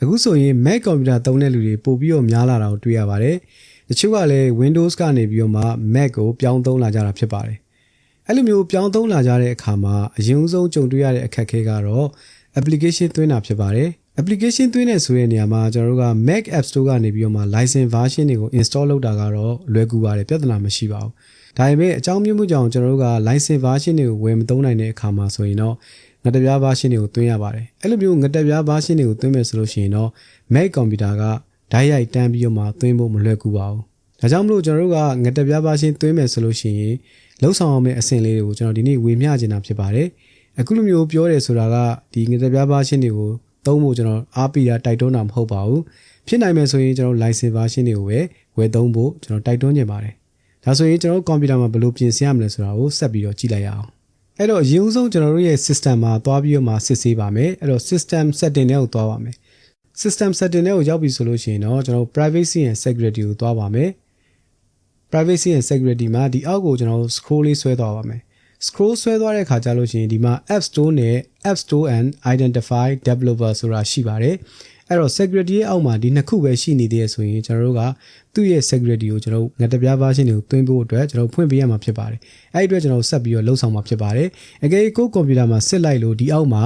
အခုဆိုရင် Mac ကွန်ပျူတာသုံးတဲ့လူတွေပို့ပြီးတော့များလာတာကိုတွေ့ရပါတယ်တချို့ကလည်း Windows ကနေပြီးတော့မှ Mac ကိုပြောင်းသုံးလာကြတာဖြစ်ပါတယ်အဲ့လိုမျိုးပြောင်းသုံးလာကြတဲ့အခါမှာအရင်ဆုံးကြုံတွေ့ရတဲ့အခက်အခဲကတော့ application သွင်းတာဖြစ်ပါတယ်application သွင်းတဲ့ဆိုတဲ့နေရာမှာကျွန်တော်တို့က Mac App Store ကနေပြီးတော့မှ license version တွေကို install လုပ်တာကတော့လွယ်ကူပါတယ်ပြဿနာမရှိပါဘူးဒါပေမဲ့အကြောင်းမျိုးမှုကြောင့်ကျွန်တော်တို့က license version တွေကိုဝယ်မသုံးနိုင်တဲ့အခါမှာဆိုရင်တော့ငှက်တပြား version တွေကိုသွင်းရပါတယ်အဲ့လိုမျိုးငှက်တပြား version တွေကိုသွင်းမယ်ဆိုလို့ရှိရင်တော့ Mac ကွန်ပျူတာကဓာတ်ရိုက်တန်းပြီးတော့မှသွင်းဖို့မလွယ်ကူပါဘူးဒါကြောင့်မလို့ကျွန်တော်တို့ကငှက်တပြား version သွင်းမယ်ဆိုလို့ရှိရင်လှုပ်ဆောင်အောင်မယ့်အဆင့်လေးတွေကိုကျွန်တော်ဒီနေ့ဝေမျှချင်တာဖြစ်ပါတယ်အခုလိုမျိုးပြောတယ်ဆိုတာကဒီငှက်တပြား version တွေကိုသုံးဖို့ကျွန်တော်အားပေးတာတိုက်တွန်းတာမဟုတ်ပါဘူးဖြစ်နိုင်မယ်ဆိုရင်ကျွန်တော် license version တွေကိုပဲဝယ်သုံးဖို့ကျွန်တော်တိုက်တွန်းနေပါတယ်ဒါဆိုရင်ကျွန်တော်ကွန်ပျူတာမှာဘယ်လိုပြင်ဆင်ရမလဲဆိုတာကိုဆက်ပြီးတော့ကြည့်လိုက်ရအောင်အဲ့တော့အရင်ဆုံးကျွန်တော်တို့ရဲ့ system မှာသွားပြီးတော့မှစစ်ဆေးပါမယ်အဲ့တော့ system setting တွေကိုသွားပါမယ် system setting တွေကိုရောက်ပြီဆိုလို့ရှိရင်တော့ကျွန်တော် privacy and security ကိုသွားပါမယ် privacy and security မှာဒီအောက်ကိုကျွန်တော် scroll လေးဆွဲသွားပါမယ် scroll ဆွဲသွားတဲ့အခါကျလို့ရှိရင်ဒီမှာ App Store နဲ့ App Store and Identify Developer ဆိုတာရှိပါတယ်အဲ့တော့ security ရဲ့အောက်မှာဒီနှစ်ခုပဲရှိနေသေးရဆိုရင်ကျွန်တော်တို့ကသူ့ရဲ့ security ကိုကျွန်တော်ငှက်တပြား version တွေကိုသွင်းဖို့အတွက်ကျွန်တော်ဖွင့်ပေးရမှာဖြစ်ပါတယ်အဲ့ဒီအတွက်ကျွန်တော်ဆက်ပြီးတော့လှုပ်ဆောင်မှာဖြစ်ပါတယ်အကယ်၍ကိုယ်ကွန်ပျူတာမှာစစ်လိုက်လို့ဒီအောက်မှာ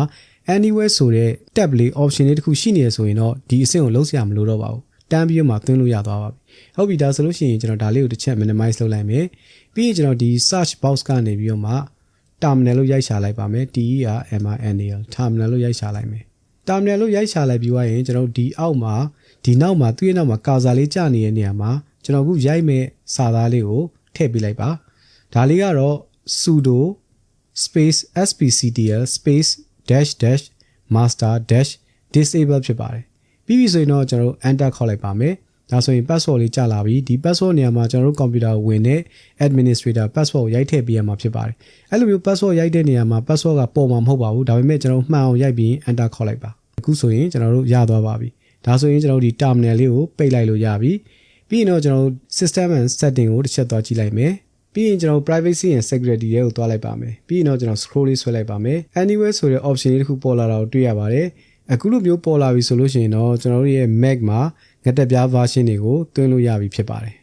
anywhere ဆိုတဲ့ tab လေး option လေးတစ်ခုရှိနေရဆိုရင်တော့ဒီအဆင့်ကိုလှုပ်ရှားမလို့တော့ပါဘူးတန်းပြီးတော့မှသွင်းလို့ရသွားပါပြီဟုတ်ပြီဒါဆိုလို့ရှိရင်ကျွန်တော်ဒါလေးကိုတစ်ချက် minimize လုပ်လိုက်မယ်ပြီးရင်ကျွန်တော်ဒီ search box ကနေပြီးတော့မှ terminal လို့ရိုက်ရှာလိုက်ပါမယ် terminal terminal လို့ရိုက်ရှာလိုက်မယ် terminal လို့ရိုက်ရှာလိုက်ပြီးသွားရင်ကျွန်တော်ဒီအောက်မှာဒီနောက်မှာသူ့ရဲ့နောက်မှာကာစာလေးကြာနေတဲ့နေရာမှာကျွန်တော်အခုရိုက်မဲ့စာသားလေးကိုထည့်ပေးလိုက်ပါဒါလေးကတော့ sudo space spctl space dash dash master dash disable ဖြစ်ပါတယ်ပြီးပြီဆိုရင်တော့ကျွန်တော် enter ခေါက်လိုက်ပါမယ်ဒါဆိုရင် password လေးကြာလာပြီဒီ password နေရာမှာကျွန်တော်တို့ computer ကိုဝင်တဲ့ administrator password ကိုရိုက်ထည့်ပေးရမှာဖြစ်ပါတယ်အဲ့လိုမျိုး password ရိုက်တဲ့နေရာမှာ password ကပေါ်မှာမဟုတ်ပါဘူးဒါပေမဲ့ကျွန်တော်မှန်အောင်ရိုက်ပြီး enter ခေါက်လိုက်ပါအခုဆိုရင်ကျွန်တော်တို့ရသွားပါပြီဒါဆိုရင်ကျွန်တော်ဒီ terminal လေးကိုပိတ်လိုက်လို့ရပြီပြီးရင်တော့ကျွန်တော် system and setting ကိုတစ်ချက်သွားကြည့်လိုက်မယ်ပြီးရင်ကျွန်တော် privacy and security တွေကိုသွားလိုက်ပါမယ်ပြီးရင်တော့ကျွန်တော် scroll လေးဆွဲလိုက်ပါမယ် anywhere ဆိုတဲ့ option လေးတစ်ခုပေါ်လာတာကိုတွေ့ရပါတယ်အခုလိုမျိုးပေါ်လာပြီဆိုလို့ရှိရင်တော့ကျွန်တော်တို့ရဲ့ Mac မှာငှက်တပြား version တွေကိုသွင်းလို့ရပြီဖြစ်ပါတယ်